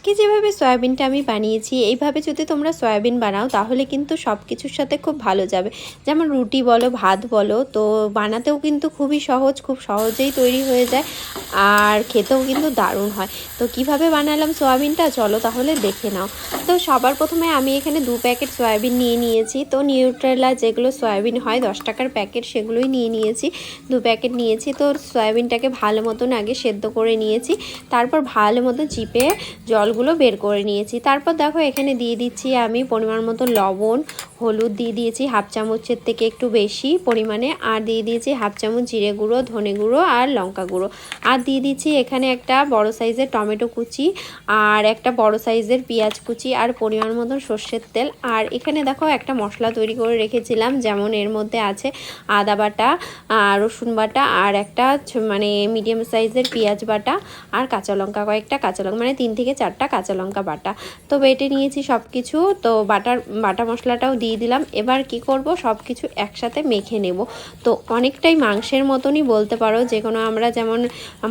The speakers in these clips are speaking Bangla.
আজকে যেভাবে সয়াবিনটা আমি বানিয়েছি এইভাবে যদি তোমরা সয়াবিন বানাও তাহলে কিন্তু সব কিছুর সাথে খুব ভালো যাবে। যেমন রুটি বলো, ভাত বলো, তো বানাতেও কিন্তু খুবই সহজ, খুব সহজেই তৈরি হয়ে যায় আর খেতেও কিন্তু দারুণ হয়। তো কিভাবে বানালাম সয়াবিনটা চলো তাহলে দেখে নাও। তো সবার প্রথমে আমি এখানে 2 প্যাকেট সয়াবিন নিয়ে নিয়েছি। তো নিউট্রেলা যেগুলো সয়াবিন হয় 10 টাকার প্যাকেট সেগুলোই নিয়ে নিয়েছি, 2 প্যাকেট নিয়েছি। তো সয়াবিনটাকে ভালো মতন আগে সেদ্ধ করে নিয়েছি, তারপর ভালো মতো চিপে জলগুলো বের করে নিয়েছি। তারপর দেখো এখানে দিয়ে দিচ্ছি আমি পরিমাণ মতো লবণ, হলুদ দিয়ে দিয়েছি হাফ চামচের থেকে একটু বেশি পরিমাণে, আর দিয়ে দিয়েছি হাফ চামচ জিরে গুঁড়ো, ধনে গুঁড়ো আর লঙ্কা গুঁড়ো, আর দিয়ে দিচ্ছি এখানে একটা বড় সাইজের টমেটো কুচি আর একটা বড় সাইজের পেঁয়াজ কুচি আর পরিমাণ মতন সর্ষের তেল। আর এখানে দেখো একটা মশলা তৈরি করে রেখেছিলাম, যেমন এর মধ্যে আছে আদা বাটা, রসুন বাটা আর একটা মানে মিডিয়াম সাইজের পেঁয়াজ বাটা আর কাঁচা লঙ্কা, কয়েকটা কাঁচা লঙ্কা, মানে 3 থেকে 4টা কাঁচা লঙ্কা বাটা। তো বেটে নিয়েছি সব কিছু। তো বাটা মশলাটাও দিয়ে দিলাম। এবার কি করব, সব কিছু একসাথে মেখে নেব। তো অনেকটাই মাংসের মতনই বলতে পারো, যে কোনো আমরা যেমন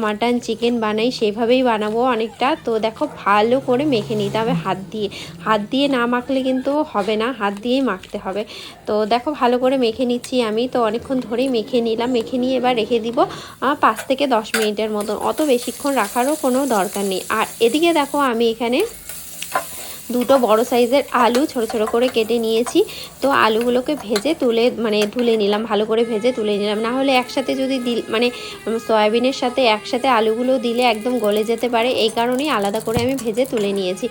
মাটন চিকেন বানাই সেইভাবেই বানাবো অনেকটা। তো দেখো ভালো করে মেখে নিতে হবে হাত দিয়ে না মাখলে কিন্তু হবে না, হাত দিয়েই মাখতে হবে। তো দেখো ভালো করে মেখে নিচ্ছি আমি। তো অনেকক্ষণ ধরেই মেখে নিলাম, মেখে নিয়ে এবার রেখে দিব 5 থেকে 10 মিনিটের মতন, অত বেশিক্ষণ রাখারও কোনো দরকার নেই। আর এদিকে দেখো আমি এখানে 2টো বড় সাইজের আলু ছোট ছোট করে কেটে নিয়েছি। তো আলুগুলোকে ভেজে ধুলে নিলাম, ভালো করে ভেজে তুলে নিলাম। না হলে একসাথে যদি সয়াবিনের সাথে একসাথে আলুগুলো দিলে একদম গলে যেতে পারে, এই কারণেই আলাদা করে আমি ভেজে তুলে নিয়েছি।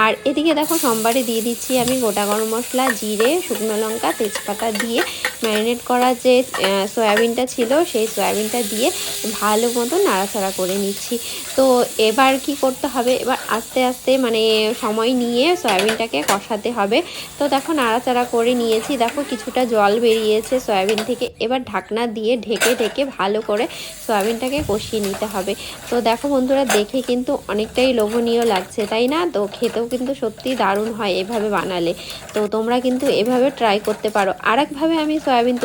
আর এদিকে দেখো সোমবারে দিয়ে দিচ্ছি আমি গোটা গরম মশলা, জিরে, শুকনো লঙ্কা, তেজপাতা দিয়ে ম্যারিনেট করা যে সয়াবিনটা ছিল সেই সয়াবিনটা দিয়ে ভালো মতো নাড়াচাড়া করে নিচ্ছি। তো এবার কি করতে হবে, এবার আস্তে আস্তে সময় নিয়ে সয়াবিনটাকে কষাতে হবে। তো দেখো নাড়াচাড়া করে নিয়েছি, দেখো কিছুটা জল বেরিয়েছে সয়াবিন থেকে। এবার ঢাকনা দিয়ে ঢেকে ভালো করে সয়াবিনটাকে কষিয়ে নিতে হবে। তো দেখো বন্ধুরা, দেখে কিন্তু অনেকটাই লোভনীয় লাগছে, তাই না? তো খেতেও কিন্তু সত্যি দারুণ হয় এভাবে বানালে। তো তোমরা কিন্তু এভাবে ট্রাই করতে পারো। আরেকভাবে আমি সয়াবিন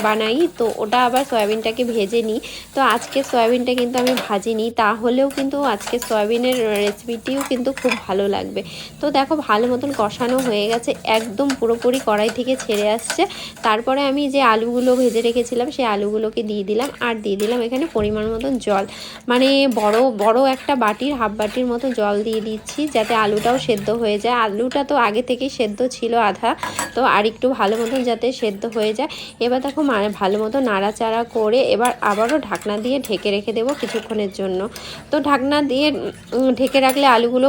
বানাই, তো ওটা আবার সয়াবিনটাকে ভেজে নিই। তো আজকে সয়াবিনটা কিন্তু আমি ভাজিনি, তাহলেও কিন্তু আজকে সয়াবিনের রেসিপিটিও কিন্তু খুব ভালো লাগবে। তো দেখো ভালো মতন কষানো হয়ে গেছে, একদম পুরোপুরি কড়াই থেকে ছেড়ে আসছে। তারপরে আমি যে আলুগুলো ভেজে রেখেছিলাম সেই আলুগুলোকে দিয়ে দিলাম, আর দিয়ে দিলাম এখানে পরিমাণ মতন জল, বড় একটা বাটির হাফ বাটির মতো জল দিয়ে দিচ্ছি, যাতে আলুটাও সেদ্ধ হয়ে যায়। আলুটা তো আগে থেকেই সেদ্ধ ছিল আধা, তো আর একটু ভালো মতন যাতে সেদ্ধ হয়ে যায়। এবার দেখো ভালো মতো নাড়াচাড়া করে এবার আবারও ঢাকনা দিয়ে ঢেকে রেখে দেবো কিছুক্ষণের জন্য। তো ঢাকনা দিয়ে ঢেকে রাখলে আলুগুলো